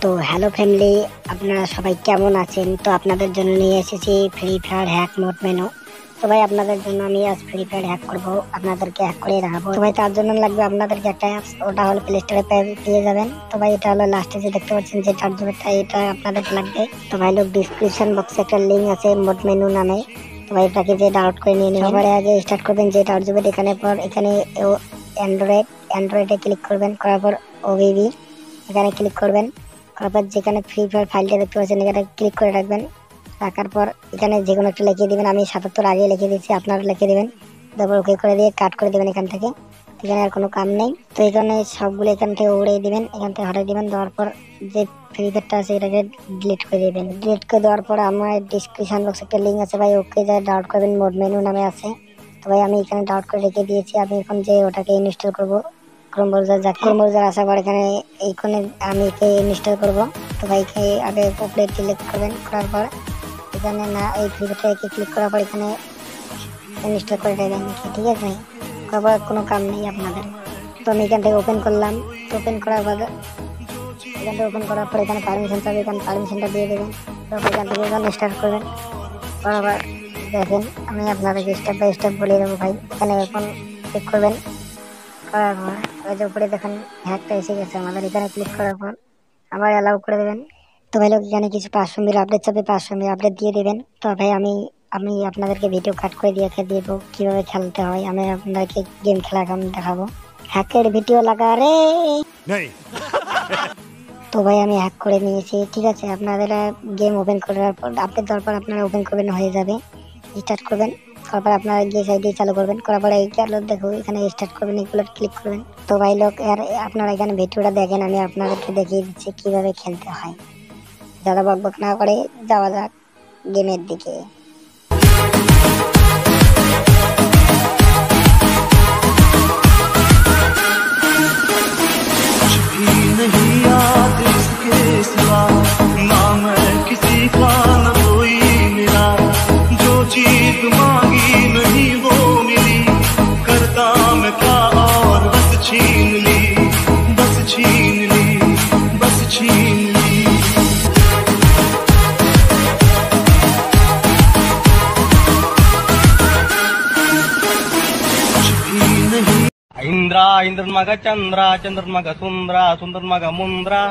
তো hello family, আপনারা সবাই কেমন আছেন? তো আপনাদের জন্য নিয়ে এসেছি free fire hack mode menu. তো ভাই আপনাদের জন্য আমি আজ ফ্রি ফায়ার হ্যাক করবো, আপনাদেরকে হ্যাক করে দেখাবো। তো ভাই তার জন্য লাগবে আপনাদেরকে একটা অ্যাপস, ওটা হলো প্লে স্টোরে পেয়ে যাবেন। তো ভাই এটা হলো লাস্টে যে দেখতে পাচ্ছেন যে চার্জারটা, এটা আপনাদেরকে লাগবে। তো ভাই লোক ডিসক্রিপশন বক্সে একটা লিঙ্ক আছে মোড মেনু নামে। তো ভাই এটাকে যে ডাউনলোড করে নিয়ে নেবেন। সবার আগে স্টার্ট করবেন যে চার্জার, এখানে অ্যান্ড্রয়েডে ক্লিক করবেন, করার পর ওবিবি এখানে ক্লিক করবেন। তারপর যেখানে ফ্রি ফায়ার ফাইলটা দেখতে পাচ্ছেন এখানে ক্লিক করে রাখবেন। রাখার পর এখানে যে কোনো একটা লিখে দিবেন, আমি 77 আগে লিখে দিচ্ছি, আপনারা লিখে দিবেন। তারপর ওকে করে দিয়ে কাট করে দেবেন এখান থেকে। এখানে আর কোনো কাম নেই, তো এখানে সবগুলো এখান থেকে উড়িয়ে দিবেন, এখান থেকে হটাই দিবেন। দেওয়ার পর যে ফ্রি ফায়ারটা আছে এটাকে ডিলিট করে দেবেন। ডিলিট করে দেওয়ার পর আমার ডিসক্রিপশন বক্সে একটা লিঙ্ক আছে ভাই, ওকে যা ডাউনলোড করবেন, মোড মেনু নামে আছে। তো ভাই আমি এখানে ডাউনলোড করে রেখে দিয়েছি। আমি এখন যে ওটাকে ইনস্টল করবো, ক্রোম ব্রাউজার আসার পর এখানে এইখানে আমি ইনস্টল করবো। তো ভাইকে আগে উপরে সিলেক্ট করবেন, করার পর এখানে না এই ফিল্টারটাকে ক্লিক করার পর এখানে ইনস্টল করে দেবেন, ঠিক আছে? তারপর কোনো কাম নেই আপনাদের। তো আমি এখান থেকে ওপেন করলাম। তো ওপেন করার পর এখানে পারমিশন চাবে, এখানে পারমিশনটা দিয়ে দেবেন। তো এখান থেকে এখানে স্টার্ট করবেন। বরাবর দেখেন আমি আপনাদেরকে স্টেপ বাই স্টেপ বলে দেবো ভাই। এখানে এখন ক্লিক করবেন, করার পর ওই যে উপরে দেখেন হ্যাকটা এসে গেছে আমাদের। এখানে ক্লিক করার পর আবার অ্যালাউ করে দেবেন। তো ভাই লোক এখানে কিছু 500 MB আপডেট চাবে, 500 MB আপডেট দিয়ে দেবেন। তো ভাই আমি আপনাদেরকে ভিডিও কাট করে দিয়ে দেবো কিভাবে খেলতে হয়। আমি আপনাদেরকে গেম খেলা দেখাবো। হ্যাকের ভিডিও লাগা রে। তো ভাই আমি হ্যাক করে নিয়েছি, ঠিক আছে? আপনাদের গেম ওপেন করার পর আপডেট দেওয়ার পর আপনারা ওপেন করবেন, হয়ে যাবে। স্টার্ট করবেন, তারপর আপনারা গিয়ে সাইডে চালু করবেন। করার পরে দেখো এখানে স্টার্ট করবেন, এগুলো ক্লিক করবেন। তো ভাই লোক আর আপনারা এখানে ভিডিওটা দেখেন, আমি আপনাদেরকে দেখিয়ে দিচ্ছি কিভাবে খেলতে হয়। যারা বকবক না করে যাওয়া যাক গেমের দিকে। इंद्रा इंद्रमग चंद्रा चंद्रमग सुंद्रा सुंदरमग मुंद्रा